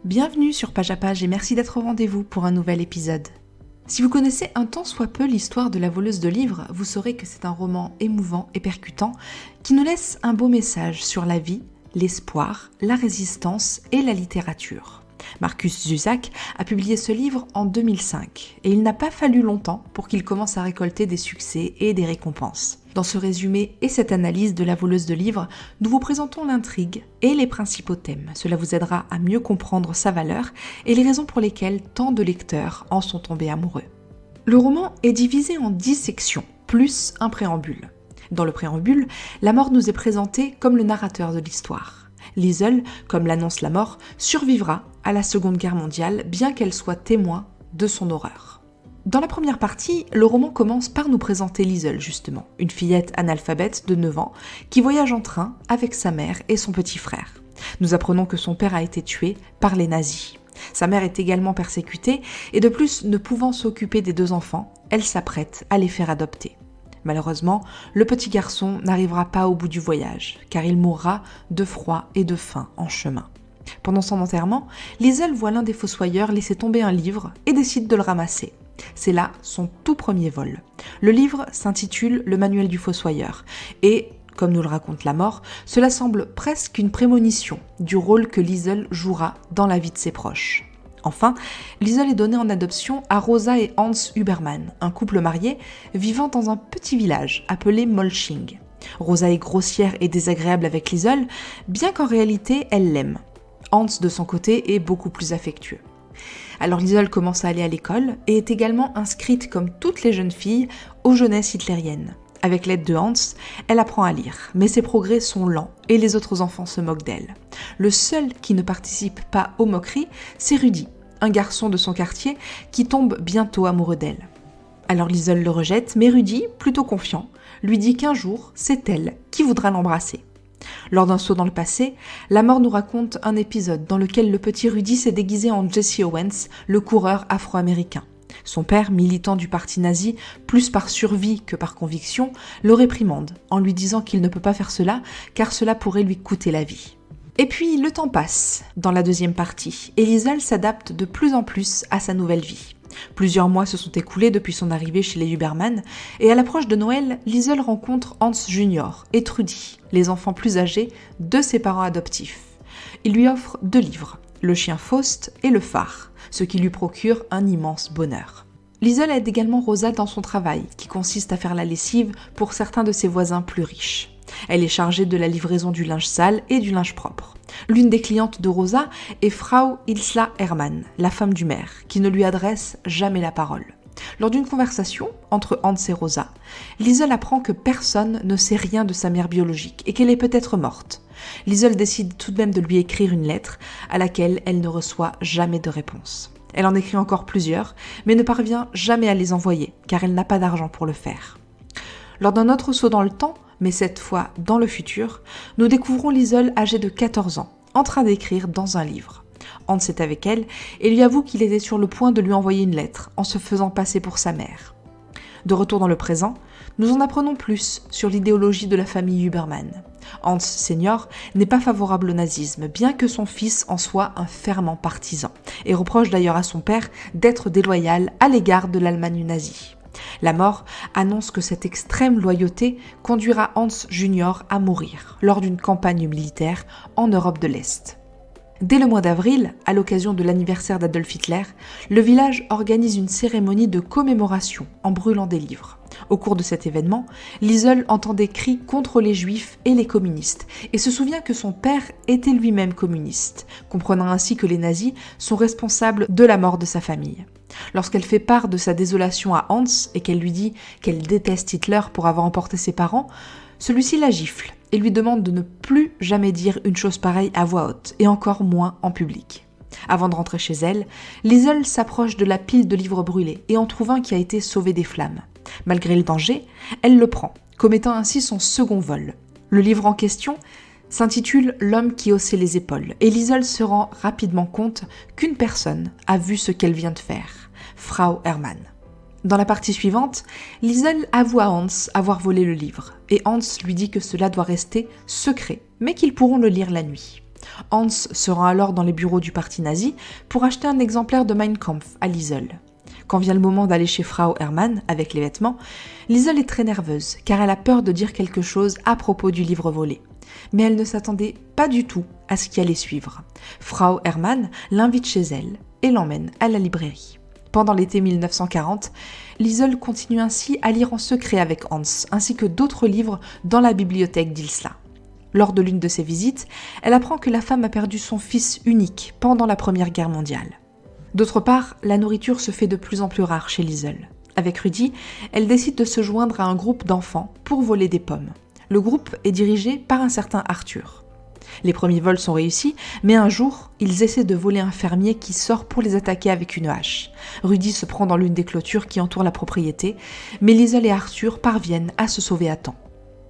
Bienvenue sur Page à Page et merci d'être au rendez-vous pour un nouvel épisode. Si vous connaissez un tant soit peu l'histoire de la voleuse de livres, vous saurez que c'est un roman émouvant et percutant qui nous laisse un beau message sur la vie, l'espoir, la résistance et la littérature. Markus Zusak a publié ce livre en 2005 et il n'a pas fallu longtemps pour qu'il commence à récolter des succès et des récompenses. Dans ce résumé et cette analyse de la voleuse de livres, nous vous présentons l'intrigue et les principaux thèmes. Cela vous aidera à mieux comprendre sa valeur et les raisons pour lesquelles tant de lecteurs en sont tombés amoureux. Le roman est divisé en 10 sections, plus un préambule. Dans le préambule, la mort nous est présentée comme le narrateur de l'histoire. Liesl, comme l'annonce la mort, survivra à la Seconde Guerre mondiale, bien qu'elle soit témoin de son horreur. Dans la première partie, le roman commence par nous présenter Liesl, justement, une fillette analphabète de 9 ans qui voyage en train avec sa mère et son petit frère. Nous apprenons que son père a été tué par les nazis. Sa mère est également persécutée et de plus, ne pouvant s'occuper des 2 enfants, elle s'apprête à les faire adopter. Malheureusement, le petit garçon n'arrivera pas au bout du voyage, car il mourra de froid et de faim en chemin. Pendant son enterrement, Liesl voit l'un des fossoyeurs laisser tomber un livre et décide de le ramasser. C'est là son tout premier vol. Le livre s'intitule « Le manuel du fossoyeur » et, comme nous le raconte la mort, cela semble presque une prémonition du rôle que Liesl jouera dans la vie de ses proches. Enfin, Liesl est donnée en adoption à Rosa et Hans Huberman, un couple marié vivant dans un petit village appelé Molching. Rosa est grossière et désagréable avec Liesl, bien qu'en réalité elle l'aime. Hans, de son côté, est beaucoup plus affectueux. Alors Liesl commence à aller à l'école et est également inscrite, comme toutes les jeunes filles, aux jeunesses hitlériennes. Avec l'aide de Hans, elle apprend à lire, mais ses progrès sont lents et les autres enfants se moquent d'elle. Le seul qui ne participe pas aux moqueries, c'est Rudy, un garçon de son quartier qui tombe bientôt amoureux d'elle. Alors Liesl le rejette, mais Rudy, plutôt confiant, lui dit qu'un jour, c'est elle qui voudra l'embrasser. Lors d'un saut dans le passé, la mort nous raconte un épisode dans lequel le petit Rudy s'est déguisé en Jesse Owens, le coureur afro-américain. Son père, militant du parti nazi, plus par survie que par conviction, le réprimande en lui disant qu'il ne peut pas faire cela car cela pourrait lui coûter la vie. Et puis le temps passe dans la deuxième partie et Liesl s'adapte de plus en plus à sa nouvelle vie. Plusieurs mois se sont écoulés depuis son arrivée chez les Huberman et à l'approche de Noël, Liesl rencontre Hans Junior et Trudy, les enfants plus âgés de ses parents adoptifs. Il lui offre 2 livres, Le chien Faust et Le phare, ce qui lui procure un immense bonheur. Liesl aide également Rosa dans son travail, qui consiste à faire la lessive pour certains de ses voisins plus riches. Elle est chargée de la livraison du linge sale et du linge propre. L'une des clientes de Rosa est Frau Ilsla Hermann, la femme du maire, qui ne lui adresse jamais la parole. Lors d'une conversation entre Hans et Rosa, Liesl apprend que personne ne sait rien de sa mère biologique et qu'elle est peut-être morte. Liesl décide tout de même de lui écrire une lettre à laquelle elle ne reçoit jamais de réponse. Elle en écrit encore plusieurs, mais ne parvient jamais à les envoyer, car elle n'a pas d'argent pour le faire. Lors d'un autre saut dans le temps, mais cette fois dans le futur, nous découvrons Liesl âgée de 14 ans, en train d'écrire dans un livre. Hans est avec elle et lui avoue qu'il était sur le point de lui envoyer une lettre en se faisant passer pour sa mère. De retour dans le présent, nous en apprenons plus sur l'idéologie de la famille Huberman. Hans Senior n'est pas favorable au nazisme, bien que son fils en soit un fervent partisan, et reproche d'ailleurs à son père d'être déloyal à l'égard de l'Allemagne nazie. La mort annonce que cette extrême loyauté conduira Hans Junior à mourir lors d'une campagne militaire en Europe de l'Est. Dès le mois d'avril, à l'occasion de l'anniversaire d'Adolf Hitler, le village organise une cérémonie de commémoration en brûlant des livres. Au cours de cet événement, Liesl entend des cris contre les juifs et les communistes et se souvient que son père était lui-même communiste, comprenant ainsi que les nazis sont responsables de la mort de sa famille. Lorsqu'elle fait part de sa désolation à Hans et qu'elle lui dit qu'elle déteste Hitler pour avoir emporté ses parents, celui-ci la gifle et lui demande de ne plus jamais dire une chose pareille à voix haute et encore moins en public. Avant de rentrer chez elle, Liesl s'approche de la pile de livres brûlés et en trouve un qui a été sauvé des flammes. Malgré le danger, elle le prend, commettant ainsi son second vol. Le livre en question s'intitule « L'homme qui haussait les épaules » et Liesl se rend rapidement compte qu'une personne a vu ce qu'elle vient de faire, Frau Hermann. Dans la partie suivante, Liesl avoue à Hans avoir volé le livre et Hans lui dit que cela doit rester secret, mais qu'ils pourront le lire la nuit. Hans se rend alors dans les bureaux du parti nazi pour acheter un exemplaire de Mein Kampf à Liesel. Quand vient le moment d'aller chez Frau Hermann avec les vêtements, Liesel est très nerveuse car elle a peur de dire quelque chose à propos du livre volé. Mais elle ne s'attendait pas du tout à ce qui allait suivre. Frau Hermann l'invite chez elle et l'emmène à la librairie. Pendant l'été 1940, Liesel continue ainsi à lire en secret avec Hans, ainsi que d'autres livres dans la bibliothèque d'Ilsla. Lors de l'une de ses visites, elle apprend que la femme a perdu son fils unique pendant la Première Guerre mondiale. D'autre part, la nourriture se fait de plus en plus rare chez Liesel. Avec Rudy, elle décide de se joindre à un groupe d'enfants pour voler des pommes. Le groupe est dirigé par un certain Arthur. Les premiers vols sont réussis, mais un jour, ils essaient de voler un fermier qui sort pour les attaquer avec une hache. Rudy se prend dans l'une des clôtures qui entourent la propriété, mais Liesel et Arthur parviennent à se sauver à temps.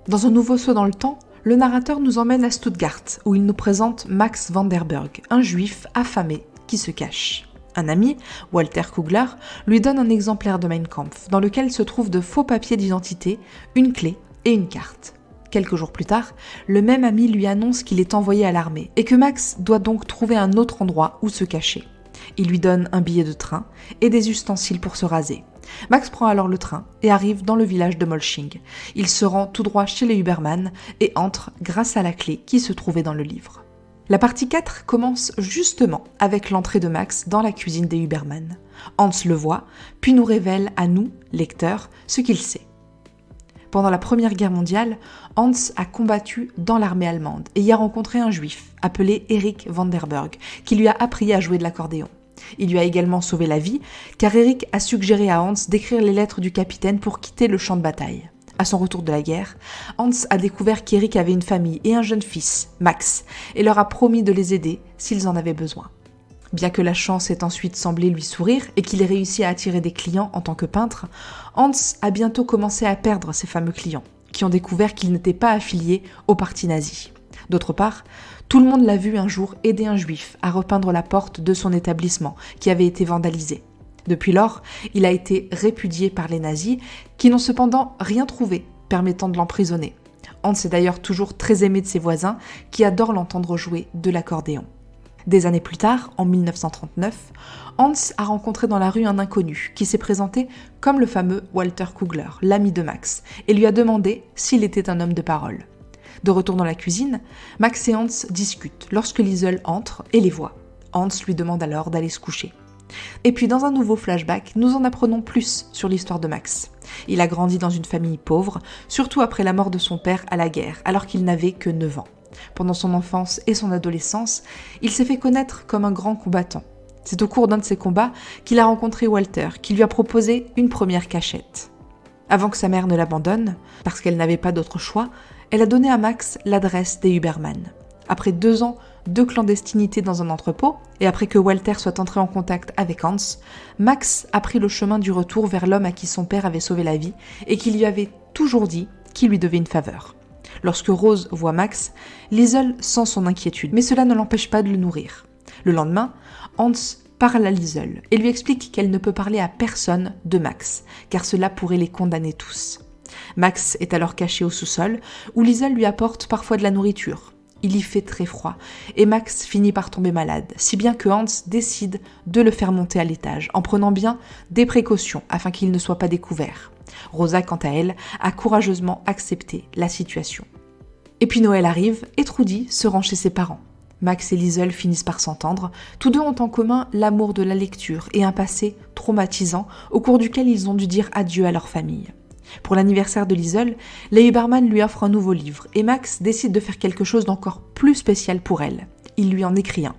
Dans un nouveau saut dans le temps, le narrateur nous emmène à Stuttgart, où il nous présente Max Vanderberg, un juif affamé qui se cache. Un ami, Walter Kugler, lui donne un exemplaire de Mein Kampf, dans lequel se trouvent de faux papiers d'identité, une clé et une carte. Quelques jours plus tard, le même ami lui annonce qu'il est envoyé à l'armée et que Max doit donc trouver un autre endroit où se cacher. Il lui donne un billet de train et des ustensiles pour se raser. Max prend alors le train et arrive dans le village de Molching. Il se rend tout droit chez les Huberman et entre grâce à la clé qui se trouvait dans le livre. La partie 4 commence justement avec l'entrée de Max dans la cuisine des Huberman. Hans le voit, puis nous révèle à nous, lecteurs, ce qu'il sait. Pendant la Première Guerre mondiale, Hans a combattu dans l'armée allemande et y a rencontré un juif appelé Erich Vanderberg qui lui a appris à jouer de l'accordéon. Il lui a également sauvé la vie car Erich a suggéré à Hans d'écrire les lettres du capitaine pour quitter le champ de bataille. À son retour de la guerre, Hans a découvert qu'Erich avait une famille et un jeune fils, Max, et leur a promis de les aider s'ils en avaient besoin. Bien que la chance ait ensuite semblé lui sourire et qu'il ait réussi à attirer des clients en tant que peintre, Hans a bientôt commencé à perdre ses fameux clients, qui ont découvert qu'il n'était pas affilié au parti nazi. D'autre part, tout le monde l'a vu un jour aider un juif à repeindre la porte de son établissement qui avait été vandalisée. Depuis lors, il a été répudié par les nazis, qui n'ont cependant rien trouvé permettant de l'emprisonner. Hans est d'ailleurs toujours très aimé de ses voisins, qui adorent l'entendre jouer de l'accordéon. Des années plus tard, en 1939, Hans a rencontré dans la rue un inconnu qui s'est présenté comme le fameux Walter Kugler, l'ami de Max, et lui a demandé s'il était un homme de parole. De retour dans la cuisine, Max et Hans discutent lorsque Liesel entre et les voit. Hans lui demande alors d'aller se coucher. Et puis dans un nouveau flashback, nous en apprenons plus sur l'histoire de Max. Il a grandi dans une famille pauvre, surtout après la mort de son père à la guerre, alors qu'il n'avait que 9 ans. Pendant son enfance et son adolescence, il s'est fait connaître comme un grand combattant. C'est au cours d'un de ces combats qu'il a rencontré Walter, qui lui a proposé une première cachette. Avant que sa mère ne l'abandonne, parce qu'elle n'avait pas d'autre choix, elle a donné à Max l'adresse des Huberman. Après 2 ans de clandestinité dans un entrepôt, et après que Walter soit entré en contact avec Hans, Max a pris le chemin du retour vers l'homme à qui son père avait sauvé la vie et qui lui avait toujours dit qu'il lui devait une faveur. Lorsque Rose voit Max, Liesel sent son inquiétude, mais cela ne l'empêche pas de le nourrir. Le lendemain, Hans parle à Liesel et lui explique qu'elle ne peut parler à personne de Max, car cela pourrait les condamner tous. Max est alors caché au sous-sol, où Liesel lui apporte parfois de la nourriture. Il y fait très froid, et Max finit par tomber malade, si bien que Hans décide de le faire monter à l'étage, en prenant bien des précautions afin qu'il ne soit pas découvert. Rosa, quant à elle, a courageusement accepté la situation. Et puis Noël arrive et Trudy se rend chez ses parents. Max et Liesel finissent par s'entendre. Tous deux ont en commun l'amour de la lecture et un passé traumatisant au cours duquel ils ont dû dire adieu à leur famille. Pour l'anniversaire de Liesel, les Huberman lui offrent un nouveau livre et Max décide de faire quelque chose d'encore plus spécial pour elle. Il lui en écrit un.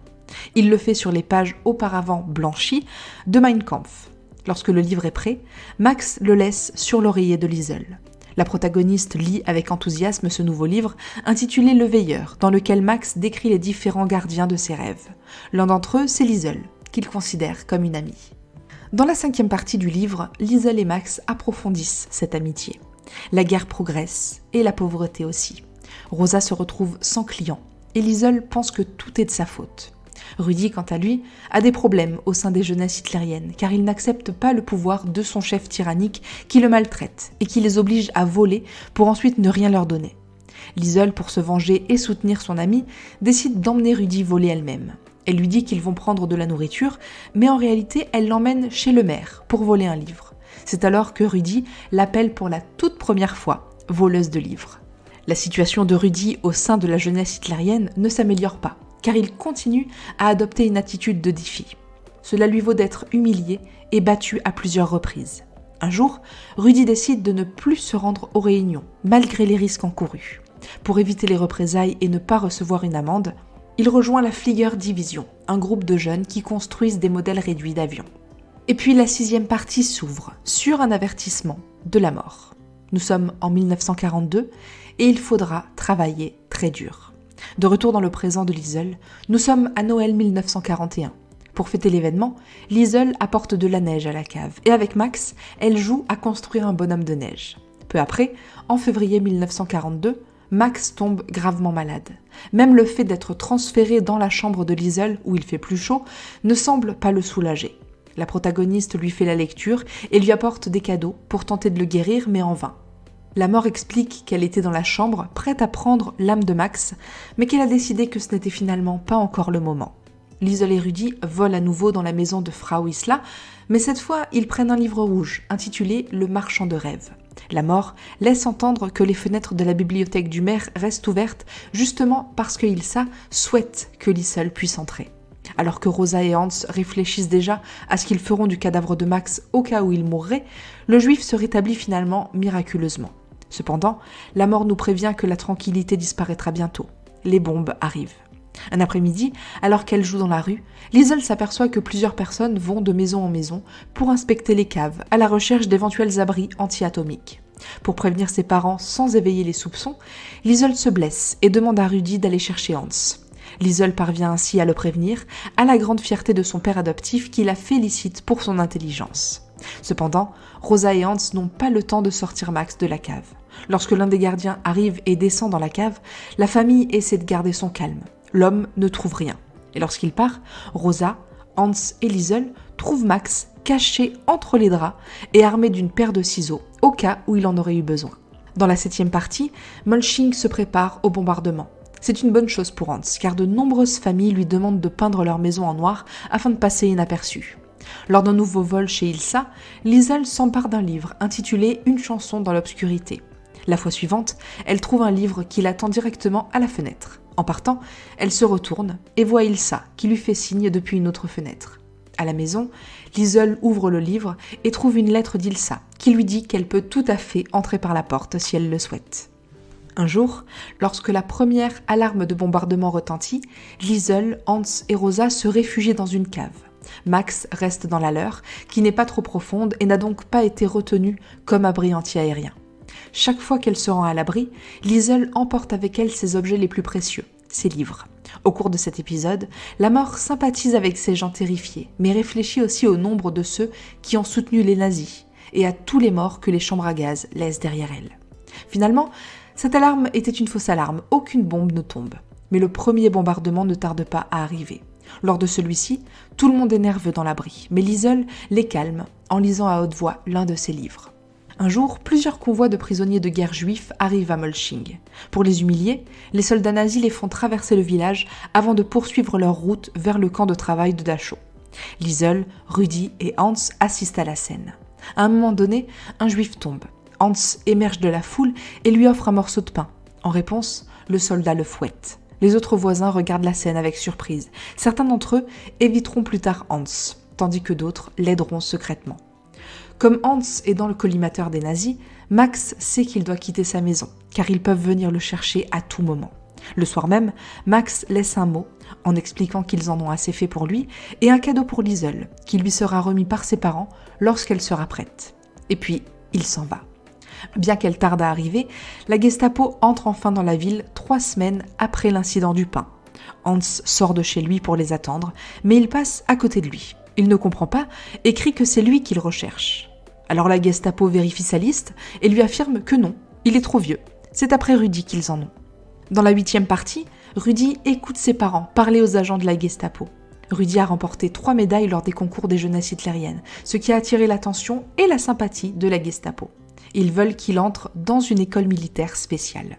Il le fait sur les pages auparavant blanchies de Mein Kampf. Lorsque le livre est prêt, Max le laisse sur l'oreiller de Liesel. La protagoniste lit avec enthousiasme ce nouveau livre intitulé Le Veilleur, dans lequel Max décrit les différents gardiens de ses rêves. L'un d'entre eux, c'est Liesel, qu'il considère comme une amie. Dans la 5e partie du livre, Liesel et Max approfondissent cette amitié. La guerre progresse et la pauvreté aussi. Rosa se retrouve sans client et Liesel pense que tout est de sa faute. Rudy, quant à lui, a des problèmes au sein des jeunesses hitlériennes car il n'accepte pas le pouvoir de son chef tyrannique qui le maltraite et qui les oblige à voler pour ensuite ne rien leur donner. Liesel, pour se venger et soutenir son amie, décide d'emmener Rudy voler elle-même. Elle lui dit qu'ils vont prendre de la nourriture, mais en réalité, elle l'emmène chez le maire pour voler un livre. C'est alors que Rudy l'appelle pour la toute première fois voleuse de livres. La situation de Rudy au sein de la jeunesse hitlérienne ne s'améliore pas, car il continue à adopter une attitude de défi. Cela lui vaut d'être humilié et battu à plusieurs reprises. Un jour, Rudy décide de ne plus se rendre aux réunions, malgré les risques encourus. Pour éviter les représailles et ne pas recevoir une amende, il rejoint la Flieger Division, un groupe de jeunes qui construisent des modèles réduits d'avions. Et puis la 6e partie s'ouvre sur un avertissement de la mort. Nous sommes en 1942 et il faudra travailler très dur. De retour dans le présent de Liesel, nous sommes à Noël 1941. Pour fêter l'événement, Liesel apporte de la neige à la cave et avec Max, elle joue à construire un bonhomme de neige. Peu après, en février 1942, Max tombe gravement malade. Même le fait d'être transféré dans la chambre de Liesel, où il fait plus chaud, ne semble pas le soulager. La protagoniste lui fait la lecture et lui apporte des cadeaux pour tenter de le guérir, mais en vain. La mort explique qu'elle était dans la chambre, prête à prendre l'âme de Max, mais qu'elle a décidé que ce n'était finalement pas encore le moment. Liesel et Rudy volent à nouveau dans la maison de Frau Isla, mais cette fois, ils prennent un livre rouge, intitulé « Le marchand de rêves ». La mort laisse entendre que les fenêtres de la bibliothèque du maire restent ouvertes, justement parce que Ilsa souhaite que Liesel puisse entrer. Alors que Rosa et Hans réfléchissent déjà à ce qu'ils feront du cadavre de Max au cas où il mourrait, le juif se rétablit finalement miraculeusement. Cependant, la mort nous prévient que la tranquillité disparaîtra bientôt. Les bombes arrivent. Un après-midi, alors qu'elle joue dans la rue, Liesel s'aperçoit que plusieurs personnes vont de maison en maison pour inspecter les caves à la recherche d'éventuels abris anti-atomiques. Pour prévenir ses parents sans éveiller les soupçons, Liesel se blesse et demande à Rudy d'aller chercher Hans. Liesel parvient ainsi à le prévenir, à la grande fierté de son père adoptif qui la félicite pour son intelligence. Cependant, Rosa et Hans n'ont pas le temps de sortir Max de la cave. Lorsque l'un des gardiens arrive et descend dans la cave, la famille essaie de garder son calme. L'homme ne trouve rien. Et lorsqu'il part, Rosa, Hans et Liesel trouvent Max caché entre les draps et armé d'une paire de ciseaux, au cas où il en aurait eu besoin. Dans la 7e partie, Molching se prépare au bombardement. C'est une bonne chose pour Hans, car de nombreuses familles lui demandent de peindre leur maison en noir afin de passer inaperçu. Lors d'un nouveau vol chez Ilsa, Liesel s'empare d'un livre intitulé « Une chanson dans l'obscurité ». La fois suivante, elle trouve un livre qui l'attend directement à la fenêtre. En partant, elle se retourne et voit Ilsa qui lui fait signe depuis une autre fenêtre. À la maison, Liesel ouvre le livre et trouve une lettre d'Ilsa qui lui dit qu'elle peut tout à fait entrer par la porte si elle le souhaite. Un jour, lorsque la première alarme de bombardement retentit, Liesel, Hans et Rosa se réfugient dans une cave. Max reste dans la leur, qui n'est pas trop profonde et n'a donc pas été retenue comme abri anti-aérien. Chaque fois qu'elle se rend à l'abri, Liesel emporte avec elle ses objets les plus précieux, ses livres. Au cours de cet épisode, la mort sympathise avec ces gens terrifiés, mais réfléchit aussi au nombre de ceux qui ont soutenu les nazis et à tous les morts que les chambres à gaz laissent derrière elles. Finalement, cette alarme était une fausse alarme, aucune bombe ne tombe. Mais le premier bombardement ne tarde pas à arriver. Lors de celui-ci, tout le monde est nerveux dans l'abri, mais Liesel les calme en lisant à haute voix l'un de ses livres. Un jour, plusieurs convois de prisonniers de guerre juifs arrivent à Molching. Pour les humilier, les soldats nazis les font traverser le village avant de poursuivre leur route vers le camp de travail de Dachau. Liesel, Rudy et Hans assistent à la scène. À un moment donné, un juif tombe. Hans émerge de la foule et lui offre un morceau de pain. En réponse, le soldat le fouette. Les autres voisins regardent la scène avec surprise. Certains d'entre eux éviteront plus tard Hans, tandis que d'autres l'aideront secrètement. Comme Hans est dans le collimateur des nazis, Max sait qu'il doit quitter sa maison, car ils peuvent venir le chercher à tout moment. Le soir même, Max laisse un mot, en expliquant qu'ils en ont assez fait pour lui, et un cadeau pour Liesel, qui lui sera remis par ses parents lorsqu'elle sera prête. Et puis, il s'en va. Bien qu'elle tarde à arriver, la Gestapo entre enfin dans la ville 3 semaines après l'incident du pain. Hans sort de chez lui pour les attendre, mais il passe à côté de lui. Il ne comprend pas et crie que c'est lui qu'il recherche. Alors la Gestapo vérifie sa liste et lui affirme que non, il est trop vieux. C'est après Rudy qu'ils en ont. Dans la 8e partie, Rudy écoute ses parents parler aux agents de la Gestapo. Rudy a remporté 3 médailles lors des concours des jeunesses hitlériennes, ce qui a attiré l'attention et la sympathie de la Gestapo. Ils veulent qu'il entre dans une école militaire spéciale.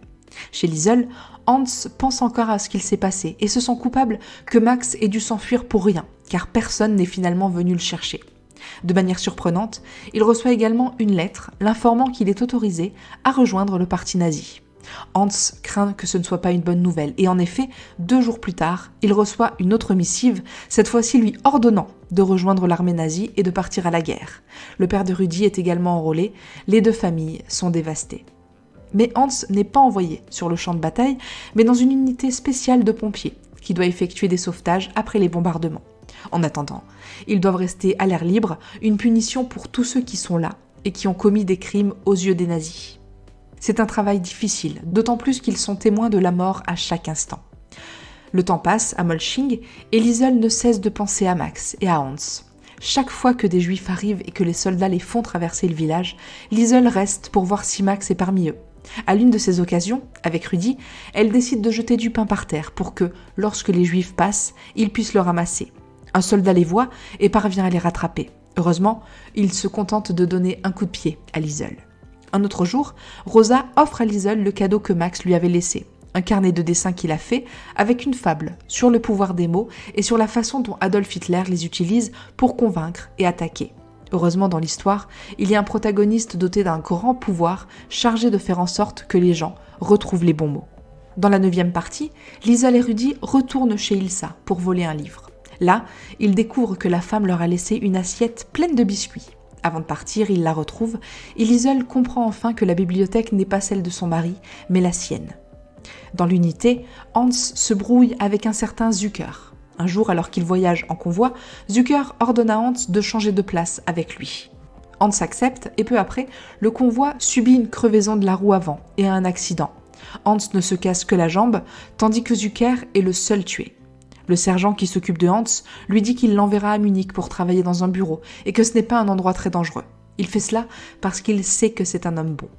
Chez Liesel, Hans pense encore à ce qu'il s'est passé et se sent coupable que Max ait dû s'enfuir pour rien, car personne n'est finalement venu le chercher. De manière surprenante, il reçoit également une lettre l'informant qu'il est autorisé à rejoindre le parti nazi. Hans craint que ce ne soit pas une bonne nouvelle et en effet, 2 jours plus tard, il reçoit une autre missive, cette fois-ci lui ordonnant de rejoindre l'armée nazie et de partir à la guerre. Le père de Rudy est également enrôlé, les 2 familles sont dévastées. Mais Hans n'est pas envoyé sur le champ de bataille, mais dans une unité spéciale de pompiers qui doit effectuer des sauvetages après les bombardements. En attendant, ils doivent rester à l'air libre, une punition pour tous ceux qui sont là et qui ont commis des crimes aux yeux des nazis. C'est un travail difficile, d'autant plus qu'ils sont témoins de la mort à chaque instant. Le temps passe à Molching et Liesel ne cesse de penser à Max et à Hans. Chaque fois que des Juifs arrivent et que les soldats les font traverser le village, Liesel reste pour voir si Max est parmi eux. À l'une de ces occasions, avec Rudy, elle décide de jeter du pain par terre pour que, lorsque les Juifs passent, ils puissent le ramasser. Un soldat les voit et parvient à les rattraper. Heureusement, il se contente de donner un coup de pied à Liesel. Un autre jour, Rosa offre à Liesel le cadeau que Max lui avait laissé, un carnet de dessins qu'il a fait avec une fable sur le pouvoir des mots et sur la façon dont Adolf Hitler les utilise pour convaincre et attaquer. Heureusement, dans l'histoire, il y a un protagoniste doté d'un grand pouvoir chargé de faire en sorte que les gens retrouvent les bons mots. Dans la 9e partie, Liesel et Rudy retournent chez Ilsa pour voler un livre. Là, ils découvrent que la femme leur a laissé une assiette pleine de biscuits. Avant de partir, ils la retrouvent et Liesel comprend enfin que la bibliothèque n'est pas celle de son mari, mais la sienne. Dans l'unité, Hans se brouille avec un certain Zucker. Un jour, alors qu'il voyage en convoi, Zucker ordonne à Hans de changer de place avec lui. Hans accepte et peu après, le convoi subit une crevaison de la roue avant et a un accident. Hans ne se casse que la jambe, tandis que Zucker est le seul tué. Le sergent qui s'occupe de Hans lui dit qu'il l'enverra à Munich pour travailler dans un bureau et que ce n'est pas un endroit très dangereux. Il fait cela parce qu'il sait que c'est un homme bon.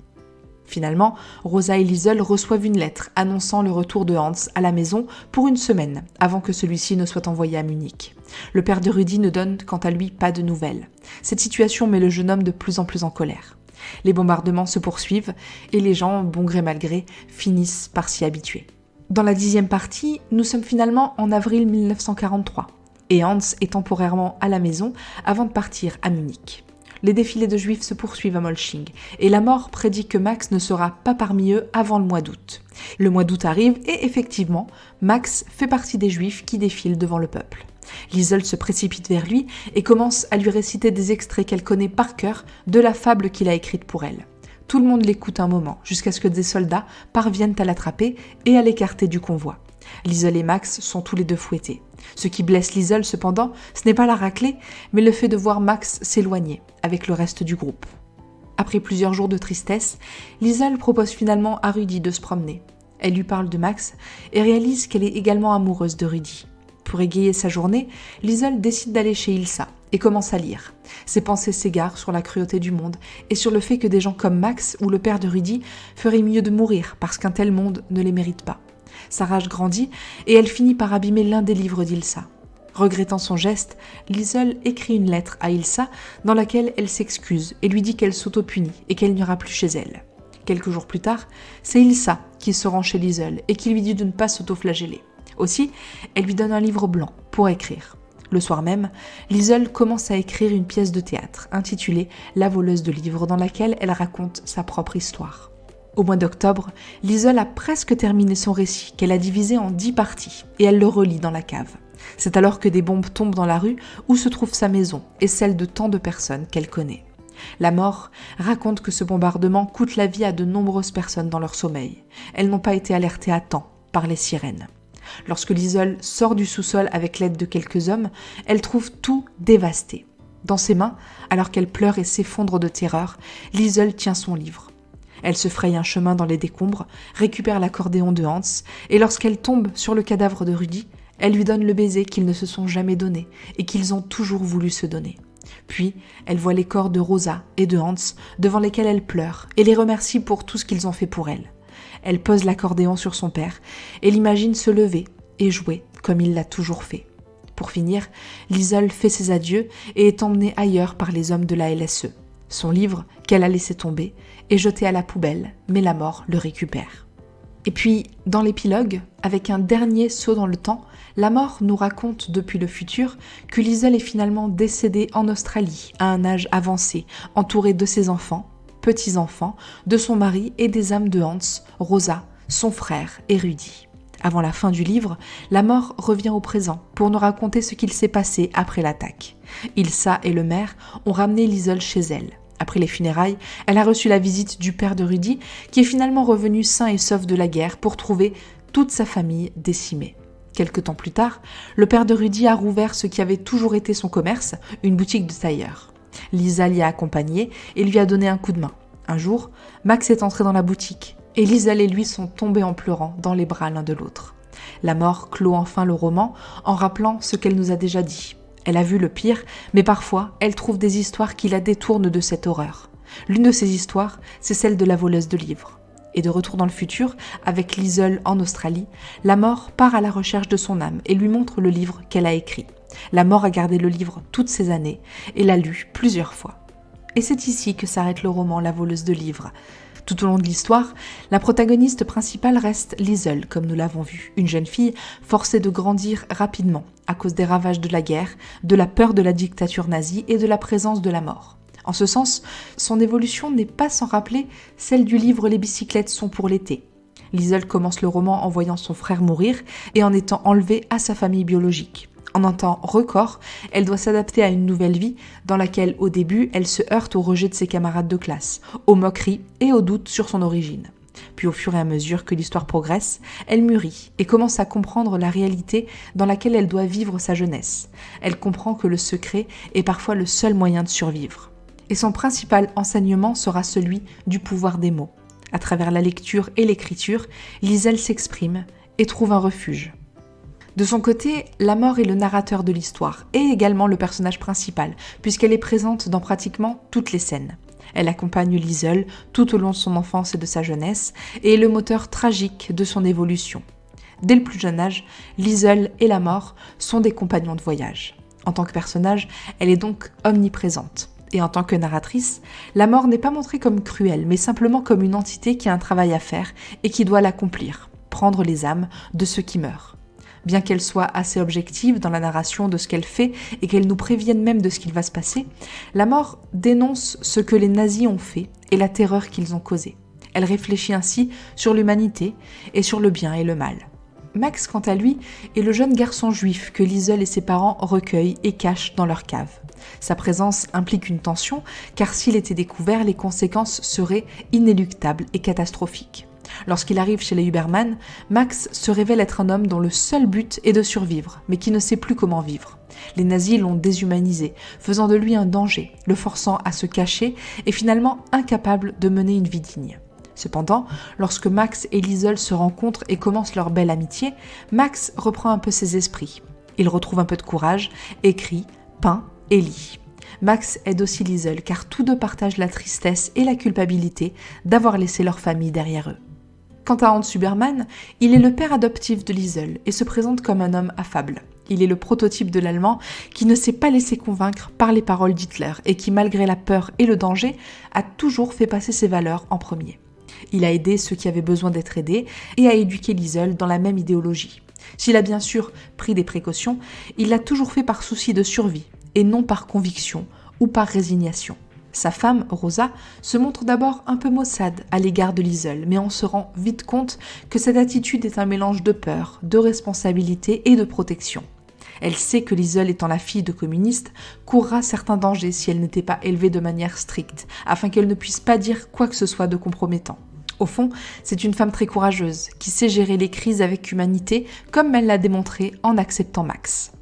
Finalement, Rosa et Liesel reçoivent une lettre annonçant le retour de Hans à la maison pour une semaine avant que celui-ci ne soit envoyé à Munich. Le père de Rudy ne donne quant à lui pas de nouvelles. Cette situation met le jeune homme de plus en plus en colère. Les bombardements se poursuivent et les gens, bon gré mal gré, finissent par s'y habituer. Dans la 10e partie, nous sommes finalement en avril 1943 et Hans est temporairement à la maison avant de partir à Munich. Les défilés de Juifs se poursuivent à Molching et la mort prédit que Max ne sera pas parmi eux avant le mois d'août. Le mois d'août arrive et effectivement, Max fait partie des Juifs qui défilent devant le peuple. Liesel se précipite vers lui et commence à lui réciter des extraits qu'elle connaît par cœur de la fable qu'il a écrite pour elle. Tout le monde l'écoute un moment, jusqu'à ce que des soldats parviennent à l'attraper et à l'écarter du convoi. Liesel et Max sont tous les 2 fouettés. Ce qui blesse Liesel, cependant, ce n'est pas la raclée, mais le fait de voir Max s'éloigner avec le reste du groupe. Après plusieurs jours de tristesse, Liesel propose finalement à Rudy de se promener. Elle lui parle de Max et réalise qu'elle est également amoureuse de Rudy. Pour égayer sa journée, Liesel décide d'aller chez Ilsa et commence à lire. Ses pensées s'égarent sur la cruauté du monde et sur le fait que des gens comme Max ou le père de Rudy feraient mieux de mourir parce qu'un tel monde ne les mérite pas. Sa rage grandit et elle finit par abîmer l'un des livres d'Ilsa. Regrettant son geste, Liesel écrit une lettre à Ilsa dans laquelle elle s'excuse et lui dit qu'elle s'auto-punit et qu'elle n'ira plus chez elle. Quelques jours plus tard, c'est Ilsa qui se rend chez Liesel et qui lui dit de ne pas s'auto-flageller. Aussi, elle lui donne un livre blanc pour écrire. Le soir même, Liesel commence à écrire une pièce de théâtre intitulée « La voleuse de livres » dans laquelle elle raconte sa propre histoire. Au mois d'octobre, Liesel a presque terminé son récit qu'elle a divisé en 10 parties et elle le relit dans la cave. C'est alors que des bombes tombent dans la rue où se trouve sa maison et celle de tant de personnes qu'elle connaît. La mort raconte que ce bombardement coûte la vie à de nombreuses personnes dans leur sommeil. Elles n'ont pas été alertées à temps par les sirènes. Lorsque Liesel sort du sous-sol avec l'aide de quelques hommes, elle trouve tout dévasté. Dans ses mains, alors qu'elle pleure et s'effondre de terreur, Liesel tient son livre. Elle se fraye un chemin dans les décombres, récupère l'accordéon de Hans, et lorsqu'elle tombe sur le cadavre de Rudy, elle lui donne le baiser qu'ils ne se sont jamais donné et qu'ils ont toujours voulu se donner. Puis, elle voit les corps de Rosa et de Hans devant lesquels elle pleure et les remercie pour tout ce qu'ils ont fait pour elle. Elle pose l'accordéon sur son père et l'imagine se lever et jouer comme il l'a toujours fait. Pour finir, Liesel fait ses adieux et est emmenée ailleurs par les hommes de la LSE. Son livre, qu'elle a laissé tomber, est jeté à la poubelle, mais la mort le récupère. Et puis, dans l'épilogue, avec un dernier saut dans le temps, la mort nous raconte depuis le futur que Liesl est finalement décédée en Australie à un âge avancé, entourée de ses enfants, petits-enfants, de son mari et des âmes de Hans, Rosa, son frère et Rudy. Avant la fin du livre, la mort revient au présent pour nous raconter ce qu'il s'est passé après l'attaque. Ilsa et le maire ont ramené Liesl chez elle. Après les funérailles, elle a reçu la visite du père de Rudy, qui est finalement revenu sain et sauf de la guerre pour trouver toute sa famille décimée. Quelque temps plus tard, le père de Rudy a rouvert ce qui avait toujours été son commerce, une boutique de tailleur. Lisa l'y a accompagnée et lui a donné un coup de main. Un jour, Max est entré dans la boutique et Liesl et lui sont tombés en pleurant dans les bras l'un de l'autre. La mort clôt enfin le roman en rappelant ce qu'elle nous a déjà dit. Elle a vu le pire, mais parfois, elle trouve des histoires qui la détournent de cette horreur. L'une de ces histoires, c'est celle de la voleuse de livres. Et de retour dans le futur, avec Liesl en Australie, la mort part à la recherche de son âme et lui montre le livre qu'elle a écrit. La mort a gardé le livre toutes ces années et l'a lu plusieurs fois. Et c'est ici que s'arrête le roman La voleuse de livres. Tout au long de l'histoire, la protagoniste principale reste Liesl, comme nous l'avons vu, une jeune fille forcée de grandir rapidement à cause des ravages de la guerre, de la peur de la dictature nazie et de la présence de la mort. En ce sens, son évolution n'est pas sans rappeler celle du livre Les bicyclettes sont pour l'été. Liesl commence le roman en voyant son frère mourir et en étant enlevée à sa famille biologique. En un temps record, elle doit s'adapter à une nouvelle vie dans laquelle, au début, elle se heurte au rejet de ses camarades de classe, aux moqueries et aux doutes sur son origine. Puis au fur et à mesure que l'histoire progresse, elle mûrit et commence à comprendre la réalité dans laquelle elle doit vivre sa jeunesse. Elle comprend que le secret est parfois le seul moyen de survivre. Et son principal enseignement sera celui du pouvoir des mots. À travers la lecture et l'écriture, Liesl s'exprime et trouve un refuge. De son côté, la mort est le narrateur de l'histoire et également le personnage principal, puisqu'elle est présente dans pratiquement toutes les scènes. Elle accompagne Liesl tout au long de son enfance et de sa jeunesse et est le moteur tragique de son évolution. Dès le plus jeune âge, Liesl et la mort sont des compagnons de voyage. En tant que personnage, elle est donc omniprésente. Et en tant que narratrice, la mort n'est pas montrée comme cruelle, mais simplement comme une entité qui a un travail à faire et qui doit l'accomplir, prendre les âmes de ceux qui meurent. Bien qu'elle soit assez objective dans la narration de ce qu'elle fait et qu'elle nous prévienne même de ce qu'il va se passer, la mort dénonce ce que les nazis ont fait et la terreur qu'ils ont causée. Elle réfléchit ainsi sur l'humanité et sur le bien et le mal. Max, quant à lui, est le jeune garçon juif que Liesl et ses parents recueillent et cachent dans leur cave. Sa présence implique une tension, car s'il était découvert, les conséquences seraient inéluctables et catastrophiques. Lorsqu'il arrive chez les Huberman, Max se révèle être un homme dont le seul but est de survivre, mais qui ne sait plus comment vivre. Les nazis l'ont déshumanisé, faisant de lui un danger, le forçant à se cacher et finalement incapable de mener une vie digne. Cependant, lorsque Max et Liesl se rencontrent et commencent leur belle amitié, Max reprend un peu ses esprits. Il retrouve un peu de courage, écrit, peint et lit. Max aide aussi Liesl car tous deux partagent la tristesse et la culpabilité d'avoir laissé leur famille derrière eux. Quant à Hans Huberman, il est le père adoptif de Liesl et se présente comme un homme affable. Il est le prototype de l'Allemand qui ne s'est pas laissé convaincre par les paroles d'Hitler et qui, malgré la peur et le danger, a toujours fait passer ses valeurs en premier. Il a aidé ceux qui avaient besoin d'être aidés et a éduqué Liesl dans la même idéologie. S'il a bien sûr pris des précautions, il l'a toujours fait par souci de survie et non par conviction ou par résignation. Sa femme, Rosa, se montre d'abord un peu maussade à l'égard de Liesl, mais on se rend vite compte que cette attitude est un mélange de peur, de responsabilité et de protection. Elle sait que Liesl, étant la fille de communistes, courra certains dangers si elle n'était pas élevée de manière stricte, afin qu'elle ne puisse pas dire quoi que ce soit de compromettant. Au fond, c'est une femme très courageuse, qui sait gérer les crises avec humanité, comme elle l'a démontré en acceptant Max.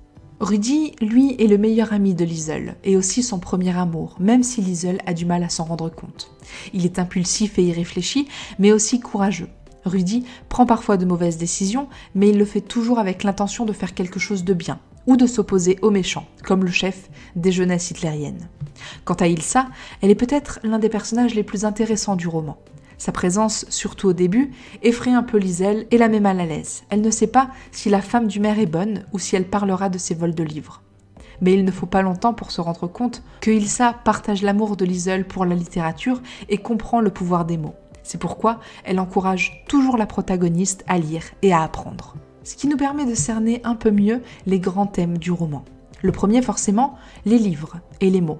Rudy, lui, est le meilleur ami de Liesl, et aussi son premier amour, même si Liesl a du mal à s'en rendre compte. Il est impulsif et irréfléchi, mais aussi courageux. Rudy prend parfois de mauvaises décisions, mais il le fait toujours avec l'intention de faire quelque chose de bien, ou de s'opposer aux méchants, comme le chef des jeunesses hitlériennes. Quant à Ilsa, elle est peut-être l'un des personnages les plus intéressants du roman. Sa présence, surtout au début, effraie un peu Liesl et la met mal à l'aise. Elle ne sait pas si la femme du maire est bonne ou si elle parlera de ses vols de livres. Mais il ne faut pas longtemps pour se rendre compte que Ilsa partage l'amour de Liesl pour la littérature et comprend le pouvoir des mots. C'est pourquoi elle encourage toujours la protagoniste à lire et à apprendre. Ce qui nous permet de cerner un peu mieux les grands thèmes du roman. Le premier forcément, les livres et les mots.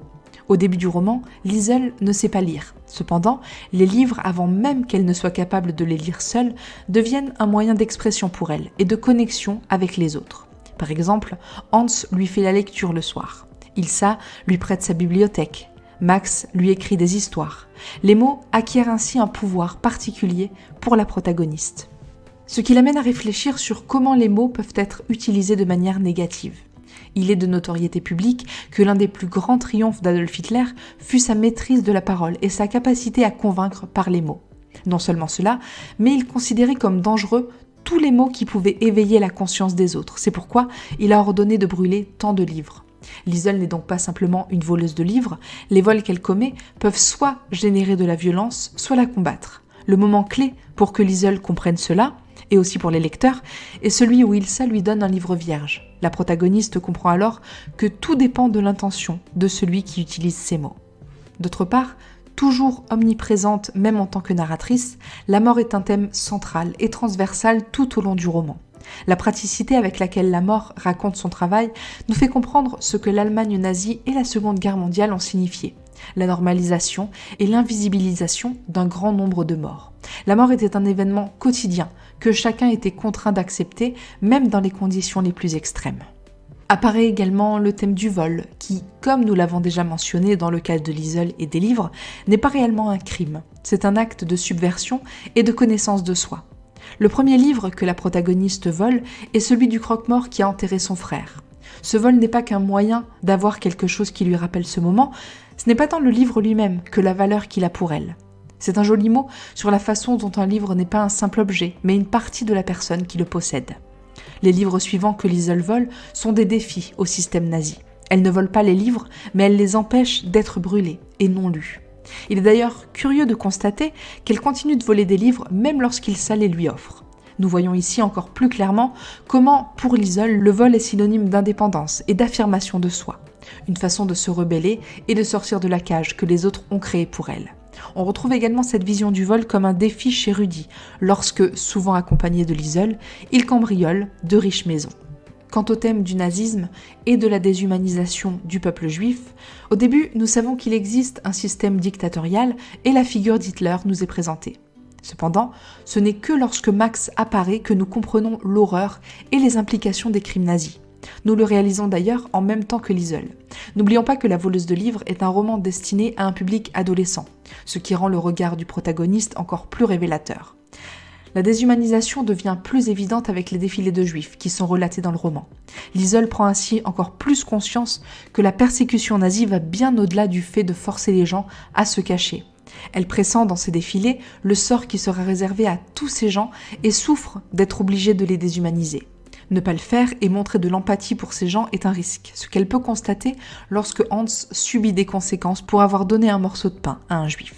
Au début du roman, Liesl ne sait pas lire. Cependant, les livres, avant même qu'elle ne soit capable de les lire seule, deviennent un moyen d'expression pour elle et de connexion avec les autres. Par exemple, Hans lui fait la lecture le soir. Ilsa lui prête sa bibliothèque. Max lui écrit des histoires. Les mots acquièrent ainsi un pouvoir particulier pour la protagoniste. Ce qui l'amène à réfléchir sur comment les mots peuvent être utilisés de manière négative. Il est de notoriété publique que l'un des plus grands triomphes d'Adolf Hitler fut sa maîtrise de la parole et sa capacité à convaincre par les mots. Non seulement cela, mais il considérait comme dangereux tous les mots qui pouvaient éveiller la conscience des autres. C'est pourquoi il a ordonné de brûler tant de livres. Liesl n'est donc pas simplement une voleuse de livres, les vols qu'elle commet peuvent soit générer de la violence, soit la combattre. Le moment clé pour que Liesl comprenne cela, et aussi pour les lecteurs, est celui où Ilsa lui donne un livre vierge. La protagoniste comprend alors que tout dépend de l'intention de celui qui utilise ces mots. D'autre part, toujours omniprésente même en tant que narratrice, la mort est un thème central et transversal tout au long du roman. La praticité avec laquelle la mort raconte son travail nous fait comprendre ce que l'Allemagne nazie et la Seconde Guerre mondiale ont signifié. La normalisation et l'invisibilisation d'un grand nombre de morts. La mort était un événement quotidien que chacun était contraint d'accepter, même dans les conditions les plus extrêmes. Apparaît également le thème du vol, qui, comme nous l'avons déjà mentionné dans le cas de Liesl et des livres, n'est pas réellement un crime. C'est un acte de subversion et de connaissance de soi. Le premier livre que la protagoniste vole est celui du croque-mort qui a enterré son frère. Ce vol n'est pas qu'un moyen d'avoir quelque chose qui lui rappelle ce moment, ce n'est pas tant le livre lui-même que la valeur qu'il a pour elle. C'est un joli mot sur la façon dont un livre n'est pas un simple objet, mais une partie de la personne qui le possède. Les livres suivants que Liesl vole sont des défis au système nazi. Elle ne vole pas les livres, mais elle les empêche d'être brûlés et non lus. Il est d'ailleurs curieux de constater qu'elle continue de voler des livres même lorsqu'Ilsa les lui offre. Nous voyons ici encore plus clairement comment, pour Liesl, le vol est synonyme d'indépendance et d'affirmation de soi. Une façon de se rebeller et de sortir de la cage que les autres ont créée pour elle. On retrouve également cette vision du vol comme un défi chez Rudy, lorsque, souvent accompagné de Liesl, il cambriole de riches maisons. Quant au thème du nazisme et de la déshumanisation du peuple juif, au début, nous savons qu'il existe un système dictatorial et la figure d'Hitler nous est présentée. Cependant, ce n'est que lorsque Max apparaît que nous comprenons l'horreur et les implications des crimes nazis. Nous le réalisons d'ailleurs en même temps que Liesl. N'oublions pas que La voleuse de livres est un roman destiné à un public adolescent, ce qui rend le regard du protagoniste encore plus révélateur. La déshumanisation devient plus évidente avec les défilés de juifs qui sont relatés dans le roman. Liesl prend ainsi encore plus conscience que la persécution nazie va bien au-delà du fait de forcer les gens à se cacher. Elle pressent dans ces défilés le sort qui sera réservé à tous ces gens et souffre d'être obligée de les déshumaniser. Ne pas le faire et montrer de l'empathie pour ces gens est un risque, ce qu'elle peut constater lorsque Hans subit des conséquences pour avoir donné un morceau de pain à un juif.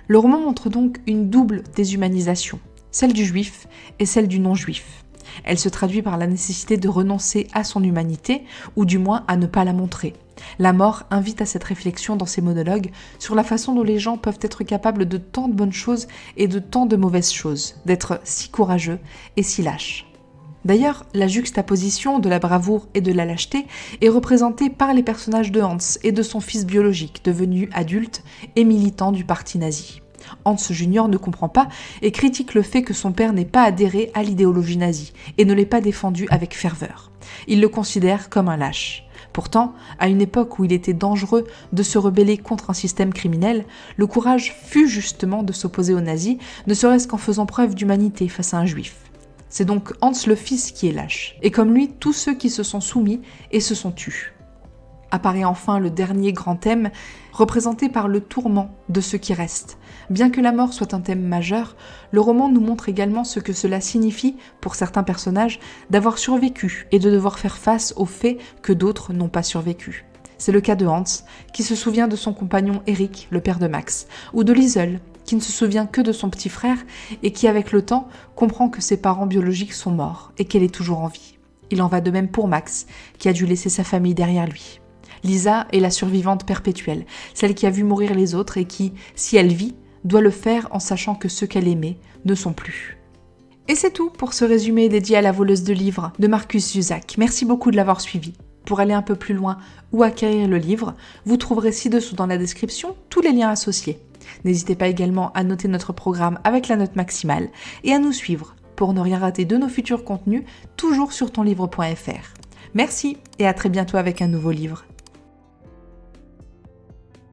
Le roman montre donc une double déshumanisation, celle du juif et celle du non-juif. Elle se traduit par la nécessité de renoncer à son humanité, ou du moins à ne pas la montrer. La mort invite à cette réflexion dans ses monologues sur la façon dont les gens peuvent être capables de tant de bonnes choses et de tant de mauvaises choses, d'être si courageux et si lâches. D'ailleurs, la juxtaposition de la bravoure et de la lâcheté est représentée par les personnages de Hans et de son fils biologique, devenu adulte et militant du parti nazi. Hans Junior ne comprend pas et critique le fait que son père n'ait pas adhéré à l'idéologie nazie et ne l'ait pas défendue avec ferveur. Il le considère comme un lâche. Pourtant, à une époque où il était dangereux de se rebeller contre un système criminel, le courage fut justement de s'opposer aux nazis, ne serait-ce qu'en faisant preuve d'humanité face à un juif. C'est donc Hans le fils qui est lâche, et comme lui, tous ceux qui se sont soumis et se sont tus. Apparaît enfin le dernier grand thème, représenté par le tourment de ceux qui restent. Bien que la mort soit un thème majeur, le roman nous montre également ce que cela signifie, pour certains personnages, d'avoir survécu et de devoir faire face au fait que d'autres n'ont pas survécu. C'est le cas de Hans, qui se souvient de son compagnon Eric, le père de Max, ou de Liesl, qui ne se souvient que de son petit frère et qui, avec le temps, comprend que ses parents biologiques sont morts et qu'elle est toujours en vie. Il en va de même pour Max, qui a dû laisser sa famille derrière lui. Lisa est la survivante perpétuelle, celle qui a vu mourir les autres et qui, si elle vit, doit le faire en sachant que ceux qu'elle aimait ne sont plus. Et c'est tout pour ce résumé dédié à La voleuse de livres de Marcus Zusak. Merci beaucoup de l'avoir suivi. Pour aller un peu plus loin ou acquérir le livre, vous trouverez ci-dessous dans la description tous les liens associés. N'hésitez pas également à noter notre programme avec la note maximale et à nous suivre pour ne rien rater de nos futurs contenus, toujours sur tonlivre.fr. Merci et à très bientôt avec un nouveau livre.